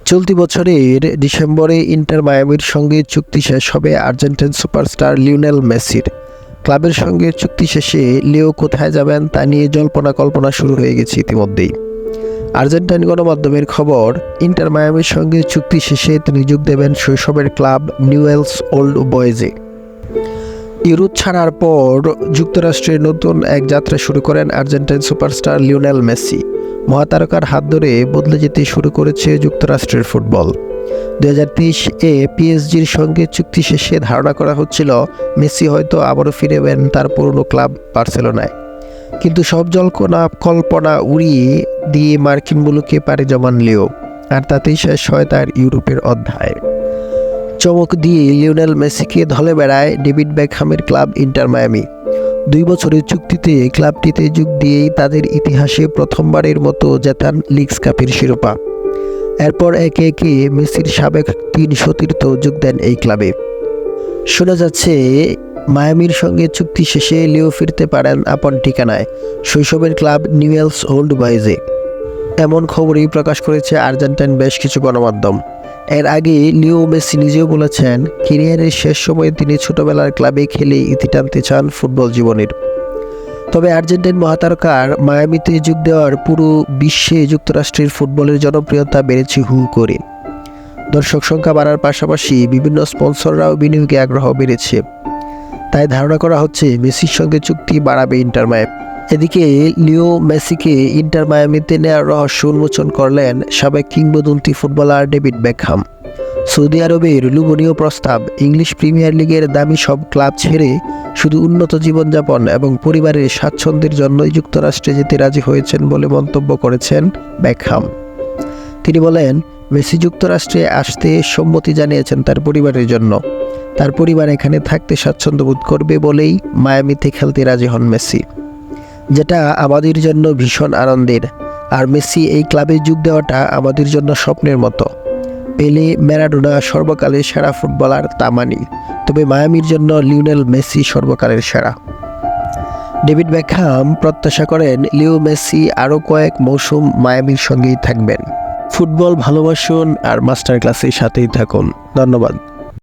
চলতি বছরের ডিসেম্বরে ইন্টার মায়ামির সঙ্গে চুক্তি শেষ হবে আর্জেন্টাইন সুপারস্টার লিওনেল মেসির। ক্লাবের সঙ্গে চুক্তি শেষে লিও কোথায় যাবেন তা নিয়ে জল্পনা কল্পনা শুরু হয়ে গেছে ইতিমধ্যেই। আর্জেন্টাইন গণমাধ্যমের খবর, ইন্টার মায়ামির সঙ্গে চুক্তি শেষে তিনি যোগ দেবেন শৈশবের ক্লাব নিউয়েলস ওল্ড বয়েজে। ইউরোপ ছাড়ার পর যুক্তরাষ্ট্রের নতুন এক যাত্রা শুরু করেন আর্জেন্টাইন সুপারস্টার লিওনেল মেসি। মহাতারকার হাত ধরে বদলে যেতে শুরু করেছে যুক্তরাষ্ট্রের ফুটবল। 2023-এ পিএসজির সঙ্গে চুক্তি শেষে ধারণা করা হচ্ছিল মেসি হয়তো আবারও ফিরবেন তার পুরনো ক্লাব বার্সেলোনায়। কিন্তু সব কল্পনা উড়িয়ে দিয়ে মার্কিন মুলুকে পাড়ি জমান লিও, আর তাতেই শেষ হয় তার ইউরোপের অধ্যায়। চমক দিয়ে লিওনেল মেসিকে ধলে বেড়ায় ডেভিড বেকহামের ক্লাব ইন্টার মায়ামি। 2 বছরের চুক্তিতে ক্লাবটিতে যোগ দিয়েই তাদের ইতিহাসে প্রথমবারের মতো জেতান লিগস কাপের শিরোপা। এরপর একে একে মেসির সাবেক 3 সতীর্থ যোগ দেন এই ক্লাবে। শোনা যাচ্ছে মায়ামির সঙ্গে চুক্তি শেষে লিও ফিরতে পারেন আপন ঠিকানায়, শৈশবের ক্লাব নিউয়েলস ওল্ড বয়েজে। এমন খবরই প্রকাশ করেছে আর্জেন্টাইন বেশ কিছু গণমাধ্যম। এর আগে লিও মেসি নিজেও বলেছেন, ক্যারিয়ারের শেষ সময়ে তিনি ছোটবেলার ক্লাবে খেলে ইতি টানতে চান ফুটবল জীবনের। তবে আর্জেন্টাইন মহাতারকার মায়ামিতে যোগ দেওয়ার পুরো বিশ্বে যুক্তরাষ্ট্রের ফুটবলের জনপ্রিয়তা বেড়েছে হু করে। দর্শক সংখ্যা বাড়ার পাশাপাশি বিভিন্ন স্পন্সররাও বিনিয়োগে আগ্রহ বেড়েছে। তাই ধারণা করা হচ্ছে মেসির সঙ্গে চুক্তি বাড়াবে ইন্টার মায়ামি। এদিকে লিও মেসিকে ইন্টার মায়ামিতে নেওয়ার রহস্য উন্মোচন করলেন সাবেক কিংবদন্তি ফুটবলার ডেভিড বেকহাম। সৌদি আরবের লোভনীয় প্রস্তাব, ইংলিশ প্রিমিয়ার লিগের দামি সব ক্লাব ছেড়ে শুধু উন্নত জীবনযাপন এবং পরিবারের স্বাচ্ছন্দ্যের জন্যই যুক্তরাষ্ট্রে যেতে রাজি হয়েছেন বলে মন্তব্য করেছেন বেকহাম। তিনি বলেন, মেসি যুক্তরাষ্ট্রে আসতে সম্মতি জানিয়েছেন তার পরিবারের জন্য। তার পরিবার এখানে থাকতে স্বাচ্ছন্দ্য বোধ করবে বলেই মায়ামিতে খেলতে রাজি হন মেসি, যেটা আমাদের জন্য ভীষণ আনন্দের। আর মেসি এই ক্লাবে যোগ দেওয়াটা আমাদের জন্য স্বপ্নের মতো। পেলে, ম্যারাডোনা সর্বকালের সেরা ফুটবলার তা মানি, তবে মায়ামির জন্য লিওনেল মেসি সর্বকালের সেরা। ডেভিড বেকহাম প্রত্যাশা করেন লিও মেসি আরও কয়েক মৌসুম মায়ামির সঙ্গেই থাকবেন। ফুটবল ভালোবাসুন আর মাস্টার ক্লাসের সাথেই থাকুন। ধন্যবাদ।